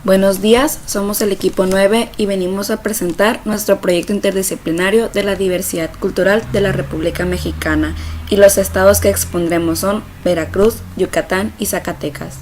Buenos días, somos el equipo 9 y venimos a presentar nuestro proyecto interdisciplinario de la diversidad cultural de la República Mexicana, y los estados que expondremos son Veracruz, Yucatán y Zacatecas.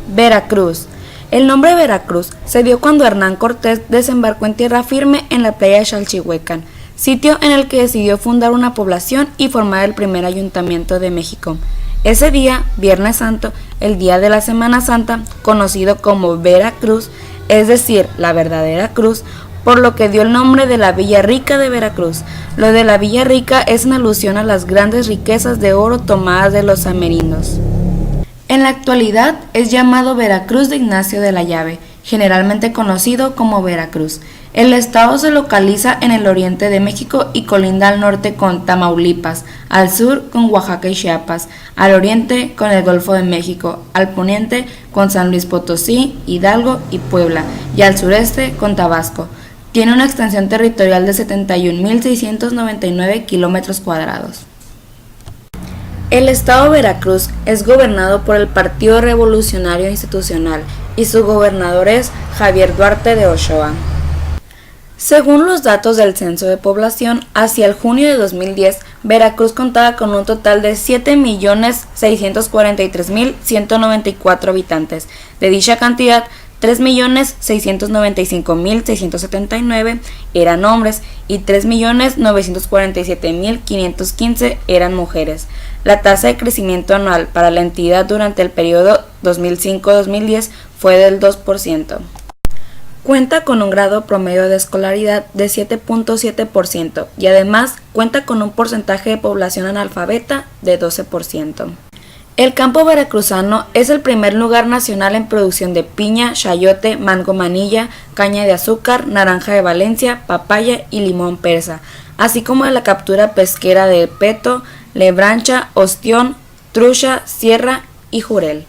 Veracruz. El nombre Veracruz se dio cuando Hernán Cortés desembarcó en tierra firme en la playa de Xalchihuecan, sitio en el que decidió fundar una población y formar el primer ayuntamiento de México. Ese día, Viernes Santo, el día de la Semana Santa, conocido como Veracruz, es decir, la verdadera cruz, por lo que dio el nombre de la Villa Rica de Veracruz. Lo de la Villa Rica es en alusión a las grandes riquezas de oro tomadas de los amerindios. En la actualidad es llamado Veracruz de Ignacio de la Llave, generalmente conocido como Veracruz. El estado se localiza en el oriente de México y colinda al norte con Tamaulipas, al sur con Oaxaca y Chiapas, al oriente con el Golfo de México, al poniente con San Luis Potosí, Hidalgo y Puebla, y al sureste con Tabasco. Tiene una extensión territorial de 71.699 kilómetros cuadrados. El estado de Veracruz es gobernado por el Partido Revolucionario Institucional y su gobernador es Javier Duarte de Ochoa. Según los datos del Censo de Población, hacia el junio de 2010, Veracruz contaba con un total de 7.643.194 habitantes. De dicha cantidad, 3.695.679 eran hombres y 3.947.515 eran mujeres. La tasa de crecimiento anual para la entidad durante el periodo 2005-2010 fue del 2%. Cuenta con un grado promedio de escolaridad de 7.7% y además cuenta con un porcentaje de población analfabeta de 12%. El campo veracruzano es el primer lugar nacional en producción de piña, chayote, mango manilla, caña de azúcar, naranja de Valencia, papaya y limón persa, así como de la captura pesquera de peto, lebrancha, ostión, trucha, sierra y jurel.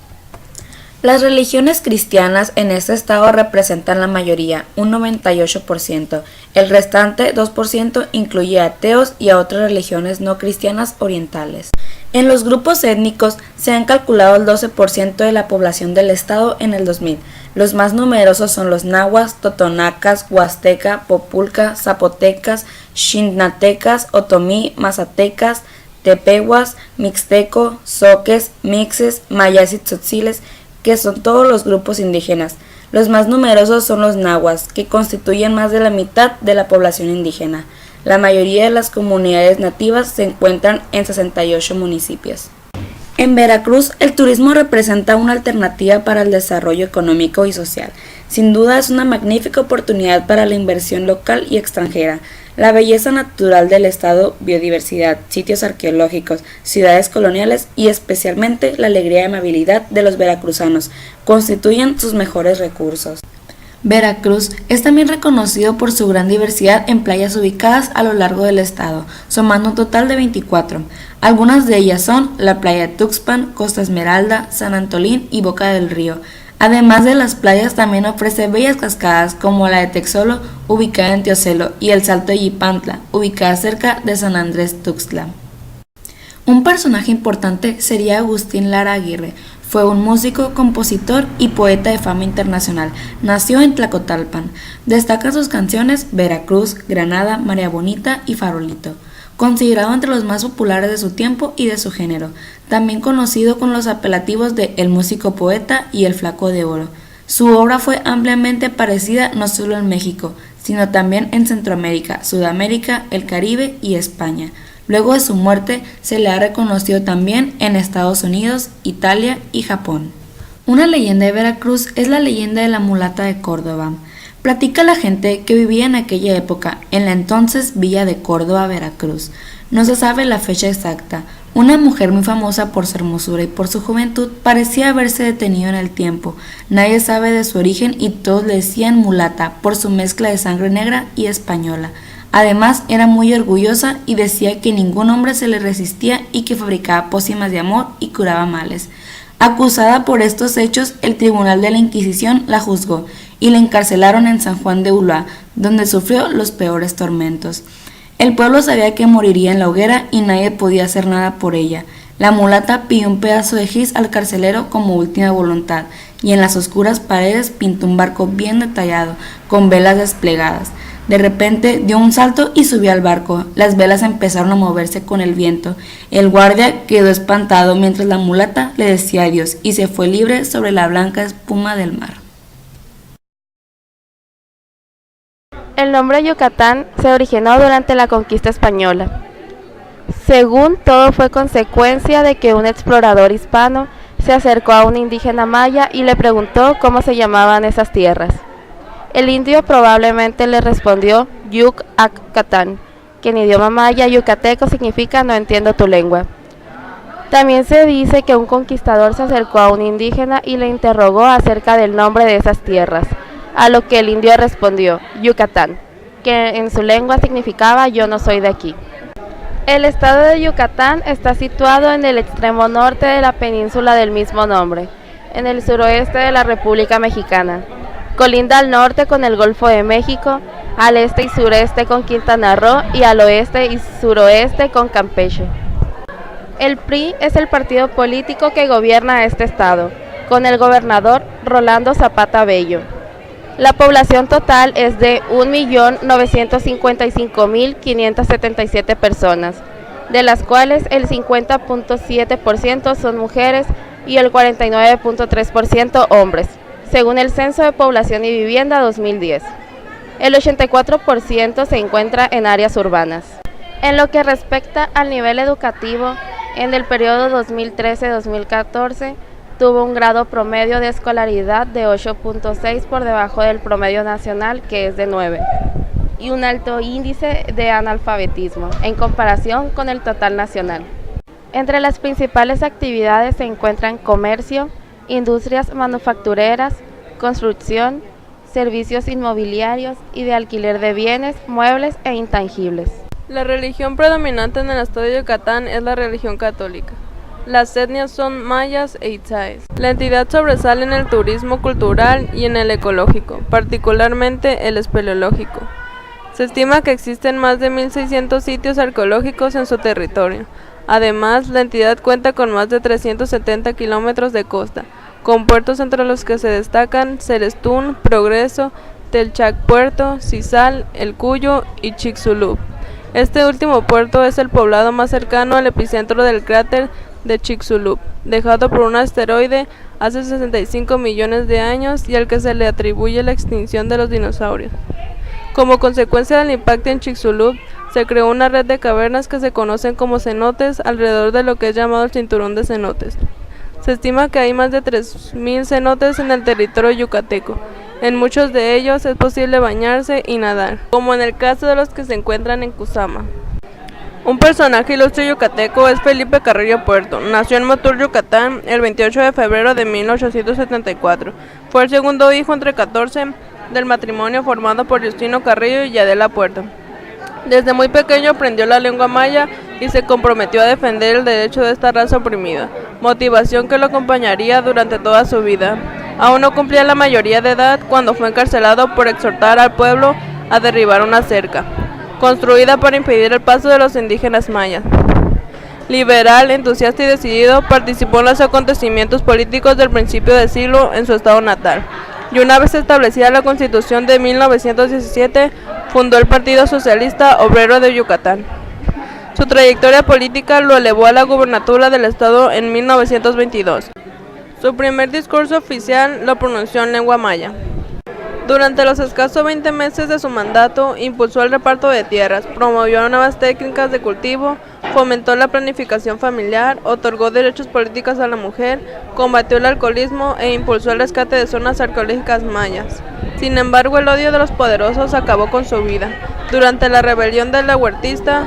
Las religiones cristianas en este estado representan la mayoría, un 98%. El restante 2% incluye a ateos y a otras religiones no cristianas orientales. En los grupos étnicos se han calculado el 12% de la población del estado en el 2000. Los más numerosos son los nahuas, totonacas, huasteca, populca, zapotecas, xinatecas, otomí, mazatecas, tepehuas, mixteco, zoques, mixes, mayas y tzotziles, que son todos los grupos indígenas. Los más numerosos son los nahuas, que constituyen más de la mitad de la población indígena. La mayoría de las comunidades nativas se encuentran en 68 municipios. En Veracruz, el turismo representa una alternativa para el desarrollo económico y social. Sin duda es una magnífica oportunidad para la inversión local y extranjera. La belleza natural del estado, biodiversidad, sitios arqueológicos, ciudades coloniales y especialmente la alegría y amabilidad de los veracruzanos constituyen sus mejores recursos. Veracruz es también reconocido por su gran diversidad en playas ubicadas a lo largo del estado, sumando un total de 24. Algunas de ellas son la playa de Tuxpan, Costa Esmeralda, San Antolín y Boca del Río. Además de las playas, también ofrece bellas cascadas como la de Texolo, ubicada en Teocelo, y el Salto de Yipantla, ubicada cerca de San Andrés Tuxtla. Un personaje importante sería Agustín Lara Aguirre. Fue un músico, compositor y poeta de fama internacional. Nació en Tlacotalpan. Destacan sus canciones Veracruz, Granada, María Bonita y Farolito. Considerado entre los más populares de su tiempo y de su género, también conocido con los apelativos de El Músico Poeta y El Flaco de Oro. Su obra fue ampliamente parecida no solo en México, sino también en Centroamérica, Sudamérica, el Caribe y España. Luego de su muerte, se le ha reconocido también en Estados Unidos, Italia y Japón. Una leyenda de Veracruz es la leyenda de la mulata de Córdoba. Platica la gente que vivía en aquella época, en la entonces Villa de Córdoba, Veracruz. No se sabe la fecha exacta. Una mujer muy famosa por su hermosura y por su juventud parecía haberse detenido en el tiempo. Nadie sabe de su origen y todos le decían mulata por su mezcla de sangre negra y española. Además, era muy orgullosa y decía que ningún hombre se le resistía y que fabricaba pócimas de amor y curaba males. Acusada por estos hechos, el Tribunal de la Inquisición la juzgó y la encarcelaron en San Juan de Ulúa, donde sufrió los peores tormentos. El pueblo sabía que moriría en la hoguera y nadie podía hacer nada por ella. La mulata pidió un pedazo de gis al carcelero como última voluntad, y en las oscuras paredes pintó un barco bien detallado, con velas desplegadas. De repente dio un salto y subió al barco. Las velas empezaron a moverse con el viento. El guardia quedó espantado mientras la mulata le decía adiós y se fue libre sobre la blanca espuma del mar. El nombre Yucatán se originó durante la conquista española. Según todo fue consecuencia de que un explorador hispano se acercó a un indígena maya y le preguntó cómo se llamaban esas tierras. El indio probablemente le respondió Yuc-ac-catán, que en idioma maya yucateco significa no entiendo tu lengua. También se dice que un conquistador se acercó a un indígena y le interrogó acerca del nombre de esas tierras, a lo que el indio respondió Yucatán, que en su lengua significaba yo no soy de aquí. El estado de Yucatán está situado en el extremo norte de la península del mismo nombre, en el suroeste de la República Mexicana. Colinda al norte con el Golfo de México, al este y sureste con Quintana Roo y al oeste y suroeste con Campeche. El PRI es el partido político que gobierna este estado, con el gobernador Rolando Zapata Bello. La población total es de 1.955.577 personas, de las cuales el 50.7% son mujeres y el 49.3% hombres, según el Censo de Población y Vivienda 2010. El 84% se encuentra en áreas urbanas. En lo que respecta al nivel educativo, en el periodo 2013-2014 tuvo un grado promedio de escolaridad de 8.6 por debajo del promedio nacional, que es de 9, y un alto índice de analfabetismo en comparación con el total nacional. Entre las principales actividades se encuentran comercio, industrias manufactureras, construcción, servicios inmobiliarios y de alquiler de bienes, muebles e intangibles. La religión predominante en el estado de Yucatán es la religión católica. Las etnias son mayas e itzáes. La entidad sobresale en el turismo cultural y en el ecológico, particularmente el espeleológico. Se estima que existen más de 1.600 sitios arqueológicos en su territorio. Además, la entidad cuenta con más de 370 kilómetros de costa, con puertos entre los que se destacan Celestún, Progreso, Telchac Puerto, Cizal, El Cuyo y Chicxulub. Este último puerto es el poblado más cercano al epicentro del cráter de Chicxulub, dejado por un asteroide hace 65 millones de años y al que se le atribuye la extinción de los dinosaurios. Como consecuencia del impacto en Chicxulub, se creó una red de cavernas que se conocen como cenotes alrededor de lo que es llamado el cinturón de cenotes. Se estima que hay más de 3.000 cenotes en el territorio yucateco. En muchos de ellos es posible bañarse y nadar, como en el caso de los que se encuentran en Cuzama. Un personaje ilustre yucateco es Felipe Carrillo Puerto. Nació en Motul, Yucatán, el 28 de febrero de 1874. Fue el segundo hijo entre 14 del matrimonio formado por Justino Carrillo y Adela Puerto. Desde muy pequeño aprendió la lengua maya y se comprometió a defender el derecho de esta raza oprimida, motivación que lo acompañaría durante toda su vida. Aún no cumplía la mayoría de edad cuando fue encarcelado por exhortar al pueblo a derribar una cerca, construida para impedir el paso de los indígenas mayas. Liberal, entusiasta y decidido, participó en los acontecimientos políticos del principio del siglo en su estado natal, y una vez establecida la Constitución de 1917, fundó el Partido Socialista Obrero de Yucatán. Su trayectoria política lo elevó a la gubernatura del estado en 1922. Su primer discurso oficial lo pronunció en lengua maya. Durante los escasos 20 meses de su mandato, impulsó el reparto de tierras, promovió nuevas técnicas de cultivo, fomentó la planificación familiar, otorgó derechos políticos a la mujer, combatió el alcoholismo e impulsó el rescate de zonas arqueológicas mayas. Sin embargo, el odio de los poderosos acabó con su vida. Durante la rebelión de la Huertista,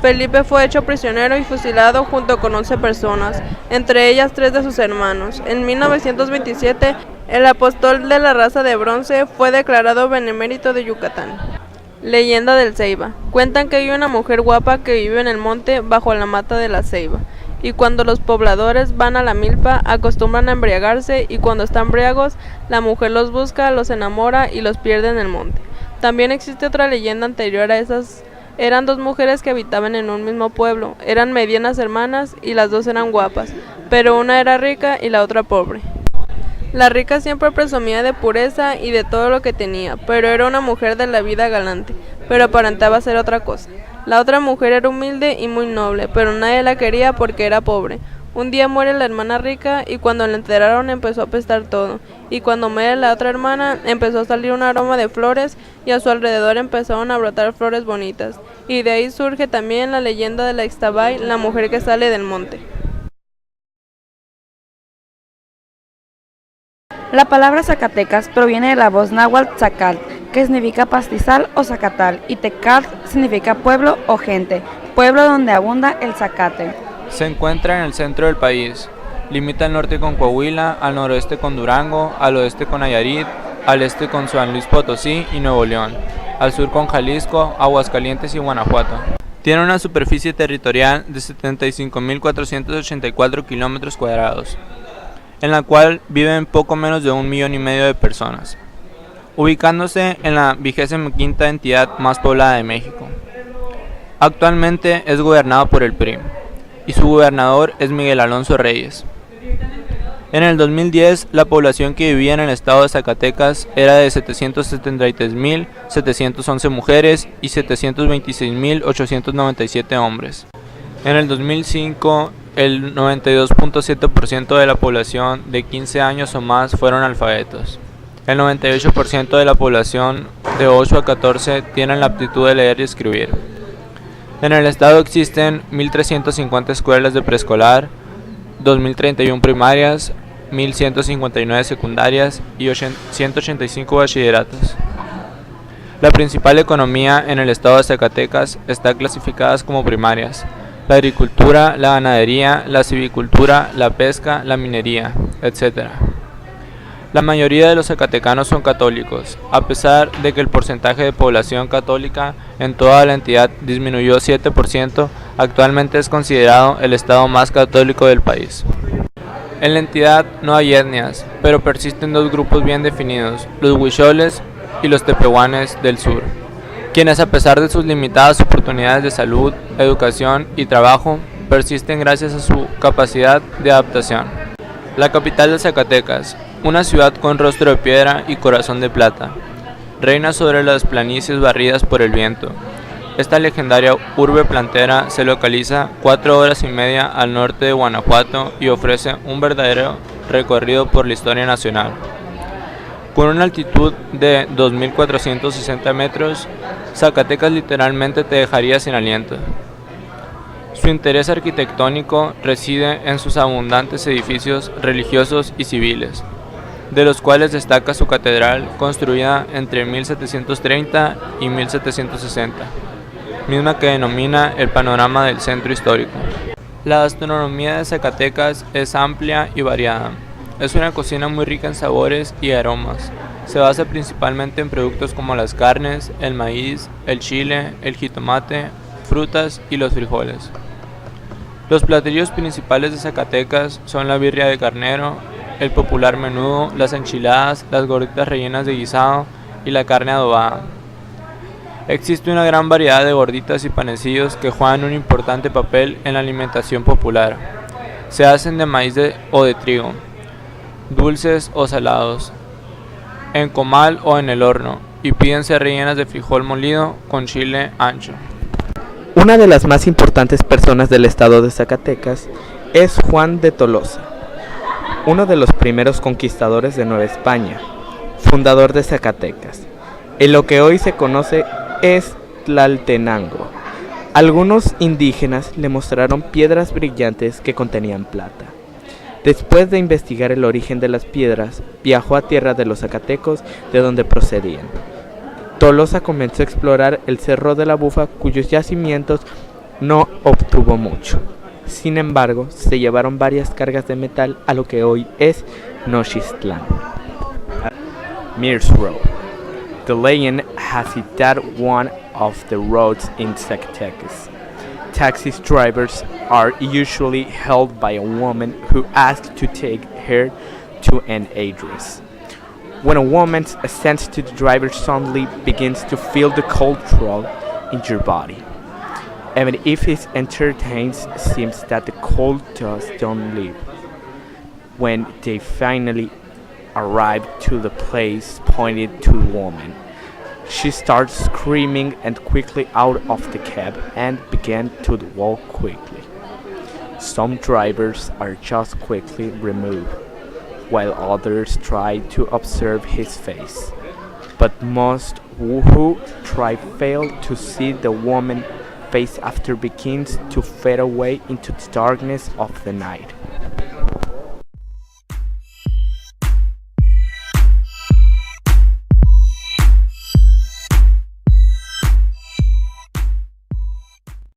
Felipe fue hecho prisionero y fusilado junto con 11 personas, entre ellas 3 de sus hermanos. En 1927, el apóstol de la raza de bronce fue declarado benemérito de Yucatán. Leyenda del Ceiba. Cuentan que hay una mujer guapa que vive en el monte bajo la mata de la ceiba, y cuando los pobladores van a la milpa acostumbran a embriagarse, y cuando están briagos la mujer los busca, los enamora y los pierde en el monte. También existe otra leyenda anterior a esas Eran dos mujeres que habitaban en un mismo pueblo, eran medianas hermanas y las dos eran guapas, pero una era rica y la otra pobre. La rica siempre presumía de pureza y de todo lo que tenía, pero era una mujer de la vida galante, pero aparentaba ser otra cosa. La otra mujer era humilde y muy noble, pero nadie la quería porque era pobre. Un día muere la hermana rica y cuando la enterraron empezó a apestar todo, y cuando muere la otra hermana empezó a salir un aroma de flores y a su alrededor empezaron a brotar flores bonitas, y de ahí surge también la leyenda de la Ixtabay, la mujer que sale del monte. La palabra Zacatecas proviene de la voz náhuatl Zacatl, que significa pastizal o zacatal, y Tecatl significa pueblo o gente, pueblo donde abunda el zacate. Se encuentra en el centro del país. Limita al norte con Coahuila, al noroeste con Durango, al oeste con Nayarit, al este con San Luis Potosí y Nuevo León, al sur con Jalisco, Aguascalientes y Guanajuato. Tiene una superficie territorial de 75.484 kilómetros cuadrados, en la cual viven poco menos de 1,5 millones de personas, ubicándose en la 25ª entidad más poblada de México. Actualmente es gobernado por el PRI, y su gobernador es Miguel Alonso Reyes. En el 2010, la población que vivía en el estado de Zacatecas era de 773.711 mujeres y 726.897 hombres. En el 2005, el 92.7% de la población de 15 años o más fueron alfabetos. El 98% de la población de 8 a 14 tienen la aptitud de leer y escribir. En el estado existen 1.350 escuelas de preescolar, 2.031 primarias, 1.159 secundarias y 185 bachilleratos. La principal economía en el estado de Zacatecas está clasificada como primarias: la agricultura, la ganadería, la silvicultura, la pesca, la minería, etc. La mayoría de los zacatecanos son católicos, a pesar de que el porcentaje de población católica en toda la entidad disminuyó 7%, actualmente es considerado el estado más católico del país. En la entidad no hay etnias, pero persisten dos grupos bien definidos, los huicholes y los tepehuanes del sur, quienes a pesar de sus limitadas oportunidades de salud, educación y trabajo, persisten gracias a su capacidad de adaptación. La capital de Zacatecas, una ciudad con rostro de piedra y corazón de plata, reina sobre las planicies barridas por el viento. Esta legendaria urbe plantera se localiza 4 horas y media al norte de Guanajuato y ofrece un verdadero recorrido por la historia nacional. Con una altitud de 2.460 metros, Zacatecas literalmente te dejaría sin aliento. Su interés arquitectónico reside en sus abundantes edificios religiosos y civiles, de los cuales destaca su catedral, construida entre 1730 y 1760, misma que denomina el panorama del centro histórico. La gastronomía de Zacatecas es amplia y variada. Es una cocina muy rica en sabores y aromas. Se basa principalmente en productos como las carnes, el maíz, el chile, el jitomate, frutas y los frijoles. Los platillos principales de Zacatecas son la birria de carnero, el popular menudo, las enchiladas, las gorditas rellenas de guisado y la carne adobada. Existe una gran variedad de gorditas y panecillos que juegan un importante papel en la alimentación popular. Se hacen de maíz o de trigo, dulces o salados, en comal o en el horno, y piden ser rellenas de frijol molido con chile ancho. Una de las más importantes personas del estado de Zacatecas es Juan de Tolosa, uno de los primeros conquistadores de Nueva España, fundador de Zacatecas. En lo que hoy se conoce es Tlaltenango. Algunos indígenas le mostraron piedras brillantes que contenían plata. Después de investigar el origen de las piedras, viajó a tierra de los zacatecos, de donde procedían. Tolosa comenzó a explorar el Cerro de la Bufa, cuyos yacimientos no obtuvo mucho. Sin embargo, se llevaron varias cargas de metal a lo que hoy es Nochistlán. Mears Road. The legend has it that one of the roads in Zacatecas. Taxi drivers are usually held by a woman who asks to take her to an address. When a woman's assent to the driver suddenly begins to feel the cold roll in your body. Even if it entertains, seems that the cold just don't leave. When they finally arrive to the place pointed to the woman, she starts screaming and quickly out of the cab and began to walk quickly. Some drivers are just quickly removed, while others try to observe his face. But most who try fail to see the woman's face after begins to fade away into the darkness of the night.